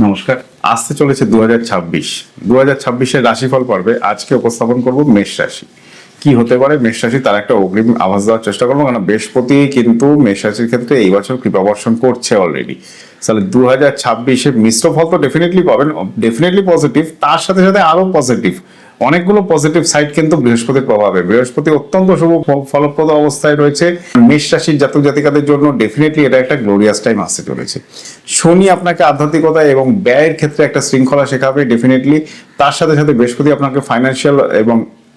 নমস্কার। আসতে চলেছে 2026 রাশিফল পর্বে আজকে উপস্থাপন করব মেষ রাশি কি হতে পারে। মেষ রাশি তার একটা অগ্রিম আভাস দেওয়ার চেষ্টা করবো, কারণ বৃহস্পতি কিন্তু মেষ রাশির ক্ষেত্রে এই বছর কৃপা বর্ষণ করছে অলরেডি। তাহলে 2026 মিশ্র ফল তো ডেফিনেটলি পাবেন, ডেফিনেটলি পজিটিভ, তার সাথে সাথে আরো পজিটিভ অনেকগুলো পজিটিভ সাইড কিন্তু বৃহস্পতির প্রভাবে। বৃহস্পতি অত্যন্ত শুভ ফলপ্রদ অবস্থায় রয়েছে মেষ রাশির জাতক জাতিকাদের জন্য। ডেফিনেটলি এটা একটা গ্লোরিয়াস টাইম আসতে চলেছে। শনি আপনাকে আধ্যাত্মিকতা এবং ব্যয়ের ক্ষেত্রে একটা শৃঙ্খলা শেখাবে ডেফিনেটলি। তার সাথে সাথে বৃহস্পতি আপনাকে ফাইন্যান্সিয়াল এবং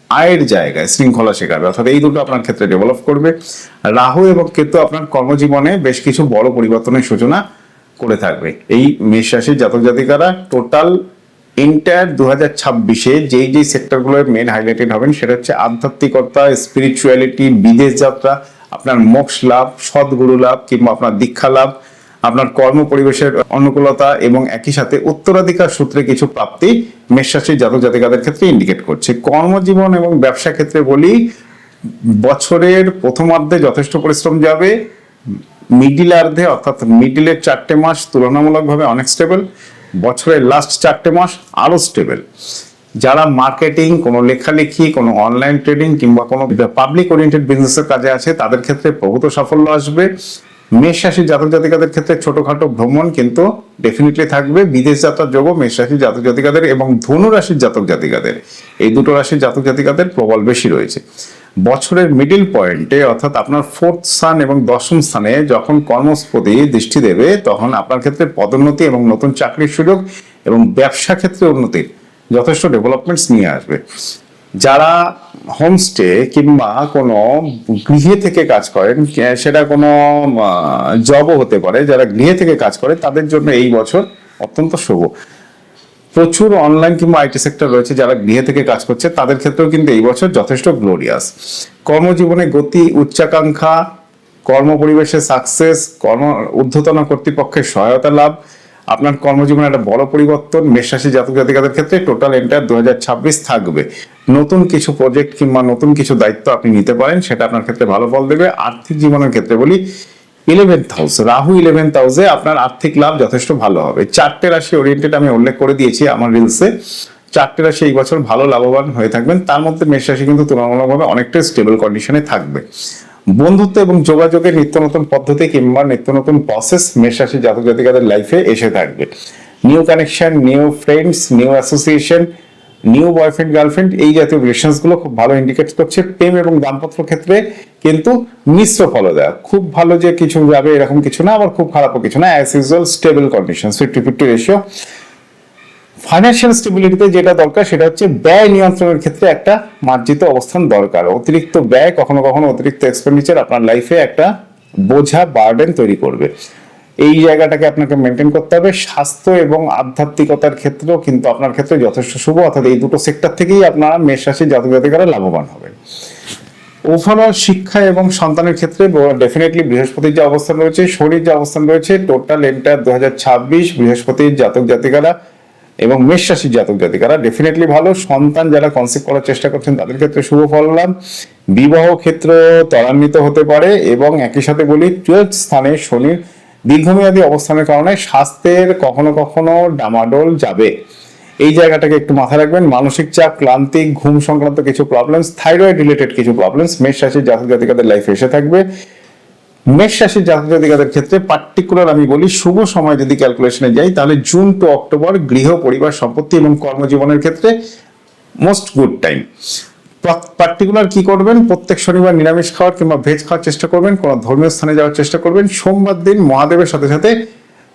আয়ের জায়গায় শৃঙ্খলা শেখাবে, অর্থাৎ এই দুটো আপনার ক্ষেত্রে ডেভেলপ করবে। রাহু এবং কেতু আপনার কর্মজীবনে বেশ কিছু বড় পরিবর্তনের সূচনা করে থাকবে। এই মেষ রাশির জাতক জাতিকারা টোটাল এন্টায়ার 2026 যেই সেক্টরগুলোর মেন হাইলাইটেড হবেন সেটা হচ্ছে আধ্যাত্মিকতা, স্পিরিচুয়ালিটি, বিদেশ যাত্রা, আপনার মোক্ষ লাভ, সদ্গুরু লাভ কিংবা আপনার দীক্ষা লাভ, আপনার কর্ম পরিবেশের অনুকূলতা এবং একই সাথে উত্তরাধিকার সূত্রে কিছু প্রাপ্তি মেষ রাশির জাতক জাতিকাদের ক্ষেত্রে ইন্ডিকেট করছে। কর্মজীবন এবং ব্যবসা ক্ষেত্রে বলি, বছরের প্রথমার্ধে যথেষ্ট পরিশ্রম যাবে, মিডিলার্ধে অর্থাৎ মিডিলের 4টে মাস তুলনামূলকভাবে অনেক স্টেবল, বছরের লাস্ট 4টে মাস আরো স্টেবল। যারা মার্কেটিং, কোনো লেখালেখি, কোনো অনলাইন ট্রেডিং কিংবা কোনো পাবলিক ওরিয়েন্টেড বিজনেসের কাজে আছে তাদের ক্ষেত্রে প্রভূত সাফল্য আসবে। মেষ রাশির জাতক জাতিকাদের ক্ষেত্রে ছোটখাটো ভ্রমণ কিন্তু ডেফিনেটলি থাকবে। বিদেশ যাত্রার যোগও মেষ রাশির জাতক জাতিকাদের এবং ধনু রাশির জাতক জাতিকাদের, এই দুটো রাশির জাতক জাতিকাদের প্রবল বেশি রয়েছে। বছরের মিডিল পয়েন্টে অর্থাৎ আপনার 4th স্থান এবং 10ম স্থানে যখন কর্মস্পতি দৃষ্টি দেবে তখন আপনার ক্ষেত্রে পদোন্নতি এবং নতুন চাকরির সুযোগ এবং ব্যবসা ক্ষেত্রে উন্নতির যথেষ্ট ডেভেলপমেন্টস নিয়ে আসবে। যারা হোমস্টে কিংবা কোনো গৃহে থেকে কাজ করেন, সেটা কোনো জবও হতে পারে, যারা গৃহে থেকে কাজ করে তাদের জন্য এই বছর অত্যন্ত শুভ। প্রচুর অনলাইন কিংবা আইটি সেক্টর রয়েছে যারা গৃহে থেকে কাজ করছে, তাদের ক্ষেত্রেও কিন্তু এই বছর যথেষ্ট গ্লোরিয়াস। কর্মজীবনে গতি, উচ্চাকাঙ্ক্ষা, কর্ম পরিবেশে সাকসেস, ঊর্ধ্বতন কর্তৃপক্ষের সহায়তা লাভ, আপনার কর্মজীবনে একটা বড় পরিবর্তন মেষ রাশি জাতক জাতিকাদের ক্ষেত্রে টোটাল এন্টার 2026 থাকবে। নতুন কিছু প্রজেক্ট কিংবা নতুন কিছু দায়িত্ব আপনি নিতে পারেন, সেটা আপনার ক্ষেত্রে ভালো ফল দেবে। আর্থিক জীবনের ক্ষেত্রে বলি 11th হাউস, রাহু 11th হাউসে আপনার আর্থিক লাভ যথেষ্ট ভালো হবে। 4টে রাশি ওরিয়েন্টেড আমি উল্লেখ করে দিয়েছি আমার রিলসে, 4টে রাশি এই বছর ভালো লাভবান হয়ে থাকবেন। তার মধ্যে মেষ রাশি কিন্তু তুলনামূলকভাবে অনেকটা স্টেবল কন্ডিশনে থাকবে। বন্ধুত্ব এবং যোগাযোগের নিত্য নতুন পদ্ধতি কিংবা নিত্য নতুন প্রসেস মেষ রাশি জাতক জাতিকাদের লাইফে এসে থাকবে। New connection, new friends, new association, new boyfriend girlfriend, এই জাতীয় রিলেশনস গুলো খুব ভালো ইন্ডিকেট করছে। প্রেম এবং দাম্পত্য ক্ষেত্রে কিন্তু মিশ্র ফল দেয়, খুব ভালো যে কিছু যাবে এরকম কিছু না, আবার খুব খারাপও কিছু না, as usual stable condition, 50-50 ratio. Financial স্টেবিলিটিতে যেটা দরকার সেটা হচ্ছে ব্যয় নিয়ন্ত্রণের ক্ষেত্রে একটা মার্জিত অবস্থান দরকার। অতিরিক্ত ব্যয়, কখনো কখনো অতিরিক্ত এক্সপেন্ডিচার আপনার লাইফে একটা বোঝা, বার্ডেন তৈরি করবে। এই জায়গাটাকে আপনাকে মেনটেন করতে হবে। স্বাস্থ্য এবং আধ্যাত্মিকতার ক্ষেত্রেও কিন্তু আপনার ক্ষেত্রে যথেষ্ট শুভ, অর্থাৎ এই দুটো সেক্টর থেকেই আপনারা মেষ রাশির জাতক জাতিকারা লাভবান হবেন। ওভারঅল শিক্ষা এবং সন্তানের ক্ষেত্রে ডেফিনেটলি বৃহস্পতির যে অবস্থান রয়েছে, শনির যে অবস্থান রয়েছে, টোটাল এন্টার 2026 বৃহস্পতির জাতক জাতিকারা এবং মেষ রাশির জাতক জাতিকারা ডেফিনেটলি ভালো। সন্তান যারা কনসেপ্ট করার চেষ্টা করছেন তাদের ক্ষেত্রে শুভ ফল লাভ। বিবাহ ক্ষেত্র ত্বরান্বিত হতে পারে এবং একই সাথে বলি 12th স্থানে শনির দীর্ঘমেয়াদী অবস্থানের কারণে স্বাস্থ্যের কখনো কখনো ডামাডোল যাবে, এই জায়গাটাকে একটু মাথায় রাখবেন। মানসিক চাপ, ক্লান্তি, ঘুম সংক্রান্ত কিছু প্রবলেমস, থাইরয়েড রিলেটেড কিছু প্রবলেমস মেষ রাশির জাতক জাতিকাদের লাইফে এসে থাকবে। মেষ রাশির জাতক জাতিকাদের ক্ষেত্রে পার্টিকুলার আমি বলি শুভ সময় যদি ক্যালকুলেশনে যাই তাহলে জুন টু অক্টোবর গৃহ, পরিবার, সম্পত্তি এবং কর্মজীবনের ক্ষেত্রে মোস্ট গুড টাইম। পার্টিকুলার কি করবেন, প্রত্যেক শনিবার নিরামিষ খাওয়ার কিংবা ভেজ খাওয়ার চেষ্টা করবেন, কোনো ধর্মীয় স্থানে যাওয়ার চেষ্টা করবেন। সোমবার দিন মহাদেবের সাথে সাথে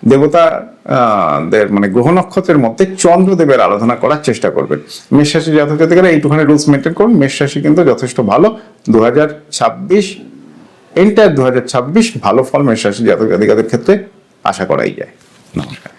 দেবতাদের মানে গ্রহ নক্ষত্রের মধ্যে চন্দ্রদেবের আরাধনা করার চেষ্টা করবেন। মেষ রাশি জাতক জাতিকারা এইটুখানি রুলস মেনটেন করুন। মেষ রাশি কিন্তু যথেষ্ট ভালো। 2026 এন্টার 2026 ভালো ফল মেষ রাশি জাতক জাতিকাদের ক্ষেত্রে আশা করাই যায়। নমস্কার।